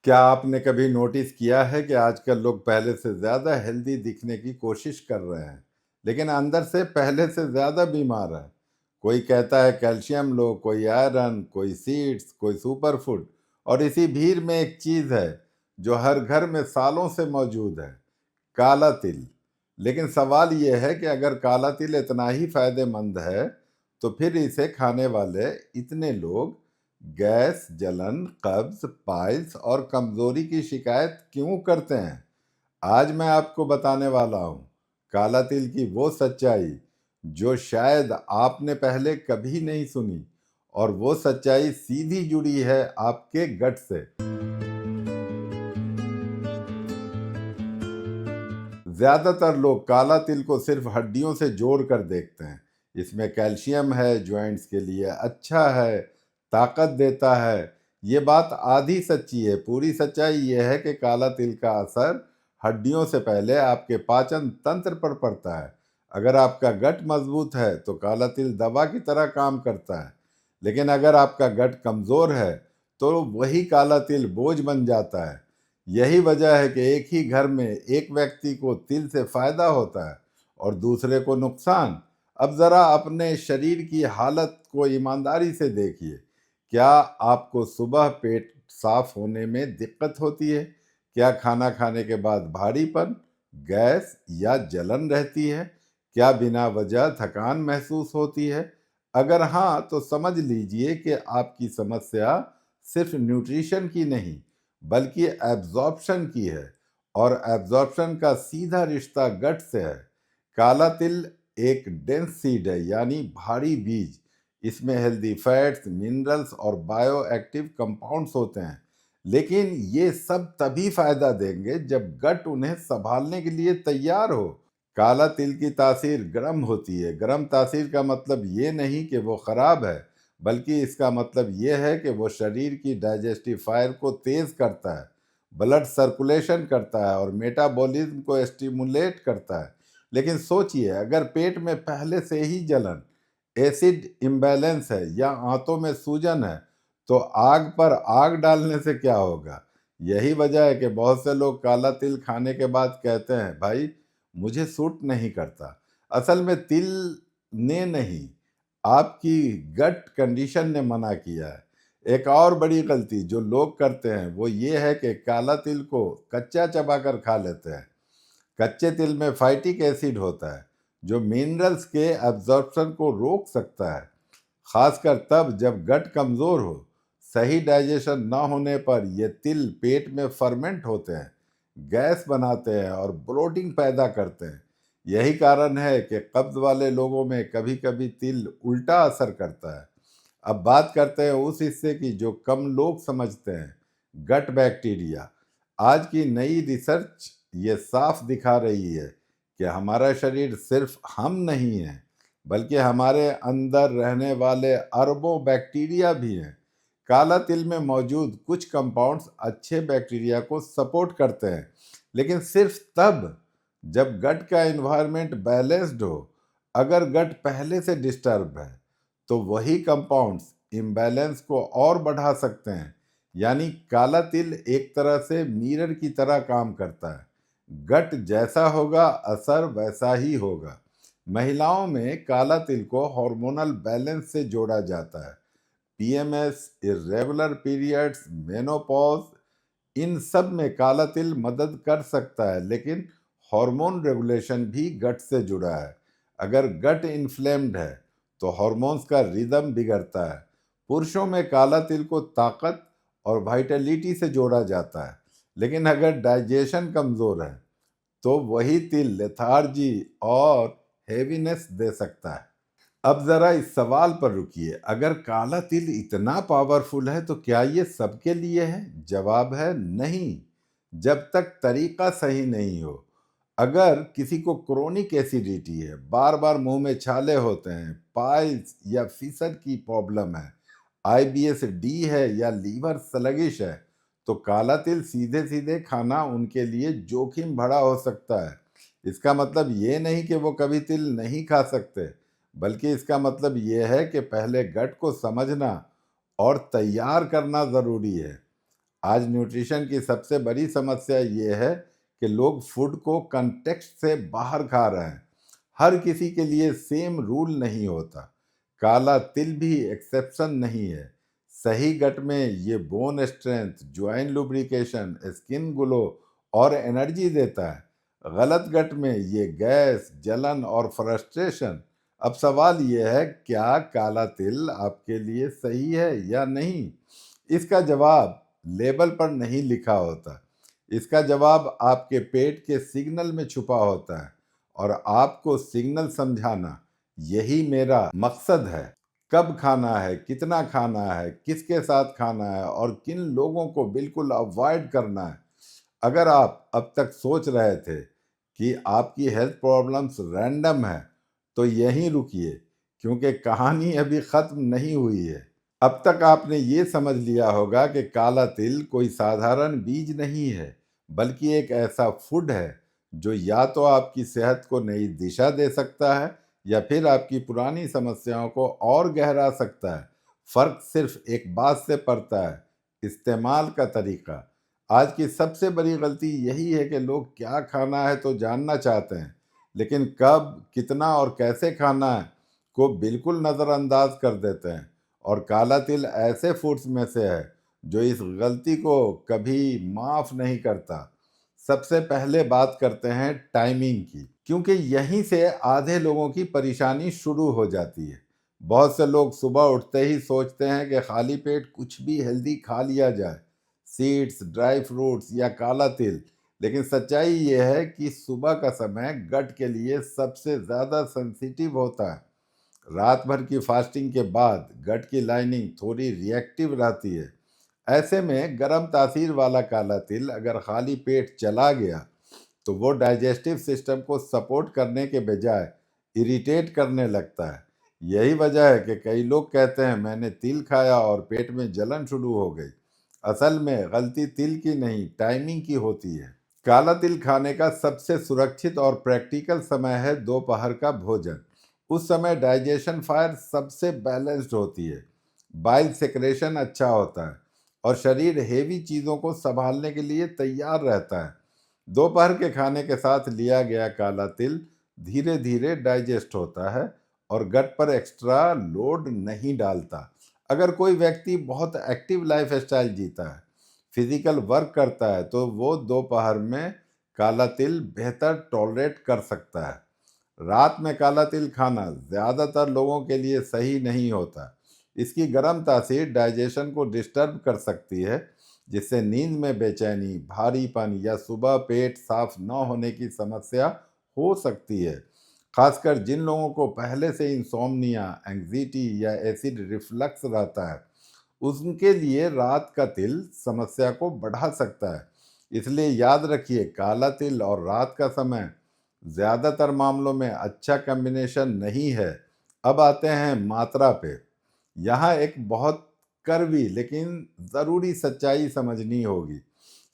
क्या आपने कभी नोटिस किया है कि आजकल लोग पहले से ज़्यादा हेल्दी दिखने की कोशिश कर रहे हैं, लेकिन अंदर से पहले से ज़्यादा बीमार है? कोई कहता है कैल्शियम लो, कोई आयरन, कोई सीड्स, कोई सुपर फूड, और इसी भीड़ में एक चीज़ है जो हर घर में सालों से मौजूद है, काला तिल। लेकिन सवाल ये है कि अगर काला तिल इतना ही फायदेमंद है, तो फिर इसे खाने वाले इतने लोग गैस, जलन, कब्ज, पाइल्स और कमजोरी की शिकायत क्यों करते हैं? आज मैं आपको बताने वाला हूँ काला तिल की वो सच्चाई जो शायद आपने पहले कभी नहीं सुनी, और वो सच्चाई सीधी जुड़ी है आपके गट से। ज़्यादातर लोग काला तिल को सिर्फ हड्डियों से जोड़ कर देखते हैं। इसमें कैल्शियम है, जॉइंट्स के लिए अच्छा है, ताकत देता है। ये बात आधी सच्ची है। पूरी सच्चाई ये है कि काला तिल का असर हड्डियों से पहले आपके पाचन तंत्र पर पड़ता है। अगर आपका गट मजबूत है तो काला तिल दवा की तरह काम करता है, लेकिन अगर आपका गट कमज़ोर है तो वही काला तिल बोझ बन जाता है। यही वजह है कि एक ही घर में एक व्यक्ति को तिल से फायदा होता है और दूसरे को नुकसान। अब जरा अपने शरीर की हालत को ईमानदारी से देखिए। क्या आपको सुबह पेट साफ होने में दिक्कत होती है? क्या खाना खाने के बाद भारीपन, गैस या जलन रहती है? क्या बिना वजह थकान महसूस होती है? अगर हाँ, तो समझ लीजिए कि आपकी समस्या सिर्फ न्यूट्रिशन की नहीं, बल्कि एब्जॉर्प्शन की है, और एब्जॉर्प्शन का सीधा रिश्ता गट से है। काला तिल एक डेंस सीड है, यानी भारी बीज। इसमें हेल्दी फैट्स, मिनरल्स और बायो एक्टिव कंपाउंड्स होते हैं, लेकिन ये सब तभी फायदा देंगे जब गट उन्हें संभालने के लिए तैयार हो। काला तिल की तासीर गर्म होती है। गर्म तासीर का मतलब ये नहीं कि वो खराब है, बल्कि इसका मतलब ये है कि वो शरीर की डाइजेस्टिव फायर को तेज करता है, ब्लड सर्कुलेशन करता है और मेटाबॉलिज्म को स्टिमुलेट करता है। लेकिन सोचिए, अगर पेट में पहले से ही जलन, एसिड इम्बैलेंस है या आंतों में सूजन है, तो आग पर आग डालने से क्या होगा? यही वजह है कि बहुत से लोग काला तिल खाने के बाद कहते हैं, भाई मुझे सूट नहीं करता। असल में तिल ने नहीं, आपकी गट कंडीशन ने मना किया है। एक और बड़ी गलती जो लोग करते हैं वो ये है कि काला तिल को कच्चा चबाकर खा लेते हैं। कच्चे तिल में फाइटिक एसिड होता है जो मिनरल्स के एब्जॉर्प्शन को रोक सकता है, खासकर तब जब गट कमज़ोर हो। सही डाइजेशन ना होने पर ये तिल पेट में फर्मेंट होते हैं, गैस बनाते हैं और ब्लोटिंग पैदा करते हैं। यही कारण है कि कब्ज वाले लोगों में कभी कभी तिल उल्टा असर करता है। अब बात करते हैं उस हिस्से की जो कम लोग समझते हैं, गट बैक्टीरिया। आज की नई रिसर्च ये साफ दिखा रही है कि हमारा शरीर सिर्फ हम नहीं है, बल्कि हमारे अंदर रहने वाले अरबों बैक्टीरिया भी हैं। काला तिल में मौजूद कुछ कंपाउंड्स अच्छे बैक्टीरिया को सपोर्ट करते हैं, लेकिन सिर्फ तब जब गट का एनवायरनमेंट बैलेंस्ड हो। अगर गट पहले से डिस्टर्ब है तो वही कंपाउंड्स इम्बैलेंस को और बढ़ा सकते हैं। यानी काला तिल एक तरह से मिरर की तरह काम करता है। गट जैसा होगा, असर वैसा ही होगा। महिलाओं में काला तिल को हार्मोनल बैलेंस से जोड़ा जाता है। पीएमएस, इर्रेगुलर पीरियड्स, मेनोपॉज, इन सब में काला तिल मदद कर सकता है, लेकिन हार्मोन रेगुलेशन भी गट से जुड़ा है। अगर गट इन्फ्लेम्ड है तो हार्मोन्स का रिदम बिगड़ता है। पुरुषों में काला तिल को ताकत और वाइटलिटी से जोड़ा जाता है, लेकिन अगर डाइजेशन कमज़ोर है तो वही तिल लेथार्जी और हेवीनेस दे सकता है। अब जरा इस सवाल पर रुकिए, अगर काला तिल इतना पावरफुल है तो क्या ये सबके लिए है? जवाब है नहीं, जब तक तरीका सही नहीं हो। अगर किसी को क्रोनिक एसिडिटी है, बार बार मुंह में छाले होते हैं, पाइल्स या फिसर की प्रॉब्लम है, आईबीएस डी है या लीवर स्लगिश है, तो काला तिल सीधे सीधे खाना उनके लिए जोखिम भरा हो सकता है। इसका मतलब ये नहीं कि वो कभी तिल नहीं खा सकते, बल्कि इसका मतलब यह है कि पहले गट को समझना और तैयार करना ज़रूरी है। आज न्यूट्रिशन की सबसे बड़ी समस्या ये है कि लोग फूड को कंटेक्स्ट से बाहर खा रहे हैं। हर किसी के लिए सेम रूल नहीं होता। काला तिल भी एक्सेप्शन नहीं है। सही गट में ये bone strength, joint lubrication, skin glow और एनर्जी देता है। गलत गट में ये गैस, जलन और फ्रस्ट्रेशन। अब सवाल ये है, क्या काला तिल आपके लिए सही है या नहीं? इसका जवाब लेबल पर नहीं लिखा होता। इसका जवाब आपके पेट के सिग्नल में छुपा होता है, और आपको सिग्नल समझाना यही मेरा मकसद है। कब खाना है, कितना खाना है, किसके साथ खाना है और किन लोगों को बिल्कुल अवॉइड करना है। अगर आप अब तक सोच रहे थे कि आपकी हेल्थ प्रॉब्लम्स रैंडम है, तो यहीं रुकिए, क्योंकि कहानी अभी ख़त्म नहीं हुई है। अब तक आपने ये समझ लिया होगा कि काला तिल कोई साधारण बीज नहीं है, बल्कि एक ऐसा फूड है जो या तो आपकी सेहत को नई दिशा दे सकता है, या फिर आपकी पुरानी समस्याओं को और गहरा सकता है। फर्क सिर्फ एक बात से पड़ता है, इस्तेमाल का तरीका। आज की सबसे बड़ी गलती यही है कि लोग क्या खाना है तो जानना चाहते हैं, लेकिन कब, कितना और कैसे खाना है को बिल्कुल नज़रअंदाज कर देते हैं। और काला तिल ऐसे फूड्स में से है जो इस गलती को कभी माफ़ नहीं करता। सबसे पहले बात करते हैं टाइमिंग की, क्योंकि यहीं से आधे लोगों की परेशानी शुरू हो जाती है। बहुत से लोग सुबह उठते ही सोचते हैं कि खाली पेट कुछ भी हेल्दी खा लिया जाए, सीड्स, ड्राई फ्रूट्स या काला तिल। लेकिन सच्चाई ये है कि सुबह का समय गट के लिए सबसे ज़्यादा सेंसिटिव होता है। रात भर की फास्टिंग के बाद गट की लाइनिंग थोड़ी रिएक्टिव रहती है। ऐसे में गर्म तासीर वाला काला तिल अगर खाली पेट चला गया, तो वो डाइजेस्टिव सिस्टम को सपोर्ट करने के बजाय इरिटेट करने लगता है। यही वजह है कि कई लोग कहते हैं, मैंने तिल खाया और पेट में जलन शुरू हो गई। असल में गलती तिल की नहीं, टाइमिंग की होती है। काला तिल खाने का सबसे सुरक्षित और प्रैक्टिकल समय है दोपहर का भोजन। उस समय डाइजेशन फायर सबसे बैलेंस्ड होती है, बाइल सेक्रेशन अच्छा होता है और शरीर हेवी चीज़ों को संभालने के लिए तैयार रहता है। दोपहर के खाने के साथ लिया गया काला तिल धीरे धीरे डाइजेस्ट होता है और गट पर एक्स्ट्रा लोड नहीं डालता। अगर कोई व्यक्ति बहुत एक्टिव लाइफ स्टाइल जीता है, फिजिकल वर्क करता है, तो वो दोपहर में काला तिल बेहतर टॉलरेट कर सकता है। रात में काला तिल खाना ज़्यादातर लोगों के लिए सही नहीं होता। इसकी गर्म तासीर डाइजेशन को डिस्टर्ब कर सकती है, जिससे नींद में बेचैनी, भारीपन या सुबह पेट साफ न होने की समस्या हो सकती है। खासकर जिन लोगों को पहले से इंसोम्निया, एंग्जायटी या एसिड रिफ्लक्स रहता है, उनके लिए रात का तिल समस्या को बढ़ा सकता है। इसलिए याद रखिए, काला तिल और रात का समय ज़्यादातर मामलों में अच्छा कॉम्बिनेशन नहीं है। अब आते हैं मात्रा पे। यहाँ एक बहुत कड़वी लेकिन ज़रूरी सच्चाई समझनी होगी।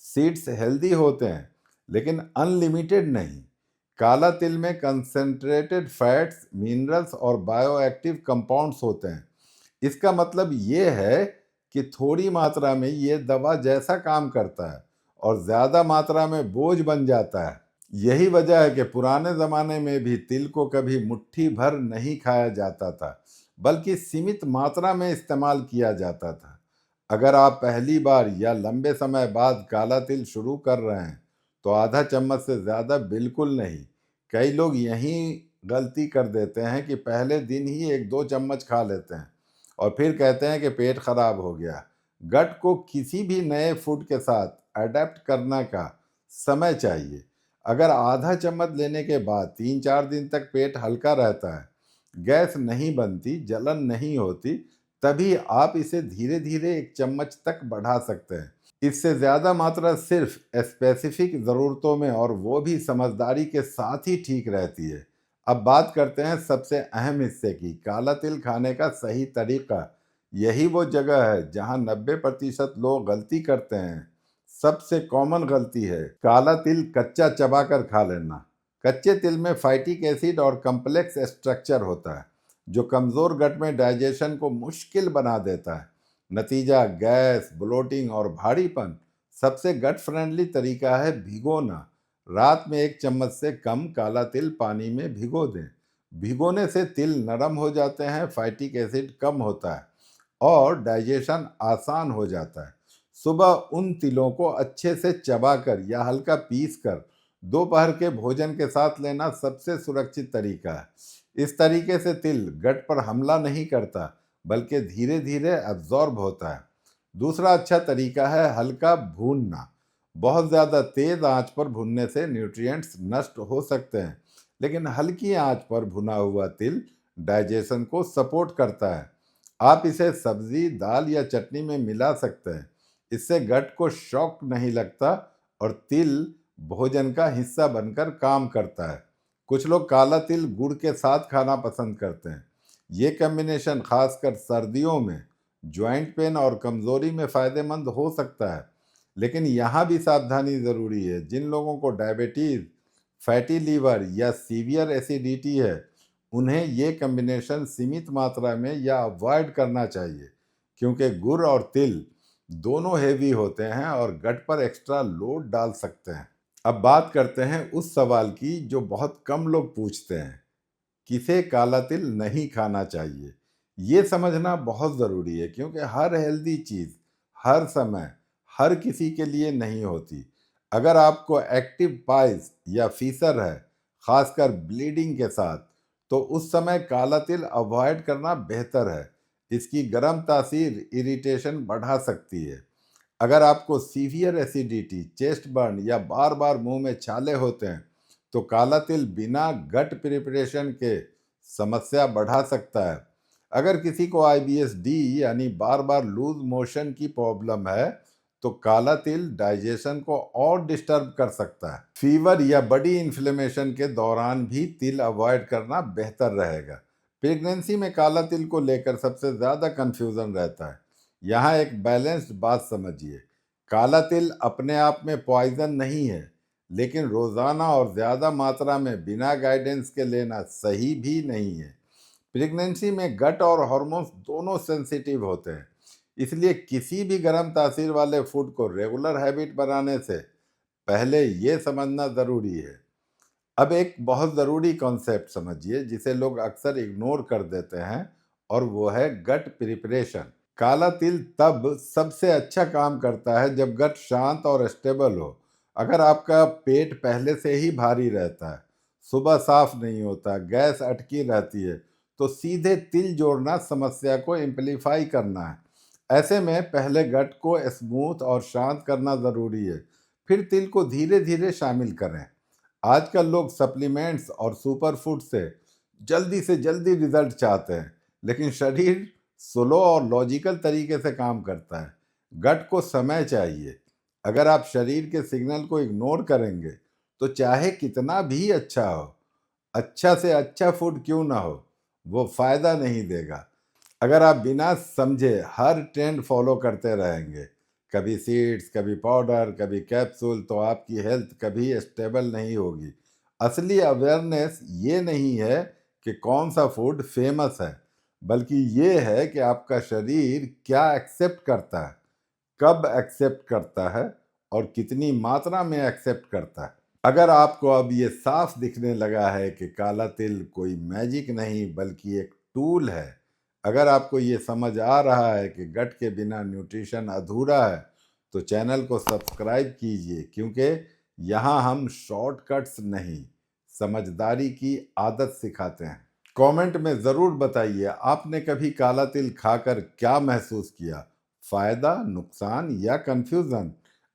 सीड्स हेल्दी होते हैं, लेकिन अनलिमिटेड नहीं। काला तिल में कंसंट्रेटेड फैट्स, मिनरल्स और बायोएक्टिव कंपाउंड्स होते हैं। इसका मतलब ये है कि थोड़ी मात्रा में ये दवा जैसा काम करता है, और ज़्यादा मात्रा में बोझ बन जाता है। यही वजह है कि पुराने ज़माने में भी तिल को कभी मुट्ठी भर नहीं खाया जाता था, बल्कि सीमित मात्रा में इस्तेमाल किया जाता था। अगर आप पहली बार या लंबे समय बाद काला तिल शुरू कर रहे हैं, तो आधा चम्मच से ज़्यादा बिल्कुल नहीं। कई लोग यही गलती कर देते हैं कि पहले दिन ही 1-2 चम्मच खा लेते हैं और फिर कहते हैं कि पेट खराब हो गया। गट को किसी भी नए फूड के साथ अडेप्ट करने का समय चाहिए। अगर आधा चम्मच लेने के बाद 3-4 दिन तक पेट हल्का रहता है, गैस नहीं बनती, जलन नहीं होती, तभी आप इसे धीरे धीरे 1 चम्मच तक बढ़ा सकते हैं। इससे ज़्यादा मात्रा सिर्फ स्पेसिफिक ज़रूरतों में, और वो भी समझदारी के साथ ही ठीक रहती है। अब बात करते हैं सबसे अहम हिस्से की, काला तिल खाने का सही तरीका। यही वो जगह है जहां 90% लोग गलती करते हैं। सबसे कॉमन गलती है काला तिल कच्चा चबाकर खा लेना। कच्चे तिल में फाइटिक एसिड और कम्प्लेक्स स्ट्रक्चर होता है, जो कमज़ोर गट में डाइजेशन को मुश्किल बना देता है। नतीजा गैस, ब्लोटिंग और भारीपन। सबसे गट फ्रेंडली तरीका है भिगोना। रात में 1 चम्मच से कम काला तिल पानी में भिगो दें। भिगोने से तिल नरम हो जाते हैं, फैटिक एसिड कम होता है और डाइजेशन आसान हो जाता है। सुबह उन तिलों को अच्छे से चबाकर या हल्का पीस कर दोपहर के भोजन के साथ लेना सबसे सुरक्षित तरीका है। इस तरीके से तिल गट पर हमला नहीं करता, बल्कि धीरे धीरे एब्जॉर्ब होता है। दूसरा अच्छा तरीका है हल्का भूनना। बहुत ज़्यादा तेज़ आंच पर भूनने से न्यूट्रिएंट्स नष्ट हो सकते हैं, लेकिन हल्की आंच पर भुना हुआ तिल डाइजेशन को सपोर्ट करता है। आप इसे सब्जी, दाल या चटनी में मिला सकते हैं। इससे गट को शॉक नहीं लगता और तिल भोजन का हिस्सा बनकर काम करता है। कुछ लोग काला तिल गुड़ के साथ खाना पसंद करते हैं। ये कॉम्बिनेशन खासकर सर्दियों में जॉइंट पेन और कमज़ोरी में फ़ायदेमंद हो सकता है। लेकिन यहाँ भी सावधानी ज़रूरी है। जिन लोगों को डायबिटीज़, फैटी लीवर या सीवियर एसिडिटी है, उन्हें ये कॉम्बिनेशन सीमित मात्रा में या अवॉइड करना चाहिए, क्योंकि गुड़ और तिल दोनों हेवी होते हैं और गट पर एक्स्ट्रा लोड डाल सकते हैं। अब बात करते हैं उस सवाल की जो बहुत कम लोग पूछते हैं, किसे काला तिल नहीं खाना चाहिए। ये समझना बहुत ज़रूरी है, क्योंकि हर हेल्दी चीज़ हर समय हर किसी के लिए नहीं होती। अगर आपको एक्टिव पाइल्स या फीसर है, खासकर ब्लीडिंग के साथ, तो उस समय काला तिल अवॉइड करना बेहतर है। इसकी गर्म तासीर इरिटेशन बढ़ा सकती है। अगर आपको सीवियर एसिडिटी, चेस्ट बर्न या बार बार मुंह में छाले होते हैं, तो काला तिल बिना गट प्रिपरेशन के समस्या बढ़ा सकता है। अगर किसी को IBS-D यानी बार बार लूज मोशन की प्रॉब्लम है, तो काला तिल डाइजेशन को और डिस्टर्ब कर सकता है। फीवर या बड़ी इन्फ्लेमेशन के दौरान भी तिल अवॉइड करना बेहतर रहेगा। प्रेगनेंसी में काला तिल को लेकर सबसे ज़्यादा कंफ्यूजन रहता है। यहाँ एक बैलेंस्ड बात समझिए। काला तिल अपने आप में पॉइजन नहीं है, लेकिन रोज़ाना और ज़्यादा मात्रा में बिना गाइडेंस के लेना सही भी नहीं है। प्रेगनेंसी में गट और हार्मोन्स दोनों सेंसिटिव होते हैं, इसलिए किसी भी गर्म तासीर वाले फूड को रेगुलर हैबिट बनाने से पहले ये समझना ज़रूरी है। अब एक बहुत ज़रूरी कॉन्सेप्ट समझिए जिसे लोग अक्सर इग्नोर कर देते हैं, और वो है गट प्रिपरेशन। काला तिल तब सबसे अच्छा काम करता है जब गट शांत और स्टेबल हो। अगर आपका पेट पहले से ही भारी रहता है, सुबह साफ नहीं होता, गैस अटकी रहती है, तो सीधे तिल जोड़ना समस्या को एम्पलीफाई करना है। ऐसे में पहले गट को स्मूथ और शांत करना ज़रूरी है, फिर तिल को धीरे धीरे शामिल करें। आजकल लोग सप्लीमेंट्स और सुपर फूड से जल्दी रिजल्ट चाहते हैं, लेकिन शरीर स्लो और लॉजिकल तरीके से काम करता है। गट को समय चाहिए। अगर आप शरीर के सिग्नल को इग्नोर करेंगे, तो चाहे कितना भी अच्छा हो, अच्छा से अच्छा फूड क्यों ना हो, वो फायदा नहीं देगा। अगर आप बिना समझे हर ट्रेंड फॉलो करते रहेंगे, कभी सीड्स, कभी पाउडर, कभी कैप्सूल, तो आपकी हेल्थ कभी स्टेबल नहीं होगी। असली अवेयरनेस ये नहीं है कि कौन सा फूड फेमस है, बल्कि ये है कि आपका शरीर क्या एक्सेप्ट करता है, कब एक्सेप्ट करता है और कितनी मात्रा में एक्सेप्ट करता है। अगर आपको अब ये साफ दिखने लगा है कि काला तिल कोई मैजिक नहीं बल्कि एक टूल है, अगर आपको ये समझ आ रहा है कि गट के बिना न्यूट्रिशन अधूरा है, तो चैनल को सब्सक्राइब कीजिए, क्योंकि यहाँ हम शॉर्टकट्स नहीं, समझदारी की आदत सिखाते हैं। कमेंट में ज़रूर बताइए, आपने कभी काला तिल खाकर क्या महसूस किया? फ़ायदा, नुकसान या कन्फ्यूज़न?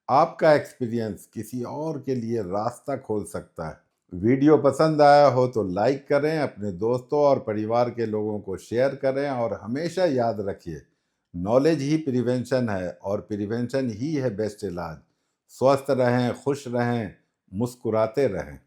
आपका एक्सपीरियंस किसी और के लिए रास्ता खोल सकता है। वीडियो पसंद आया हो तो लाइक करें, अपने दोस्तों और परिवार के लोगों को शेयर करें, और हमेशा याद रखिए, नॉलेज ही प्रिवेंशन है और प्रिवेंशन ही है बेस्ट इलाज। स्वस्थ रहें, खुश रहें, मुस्कुराते रहें।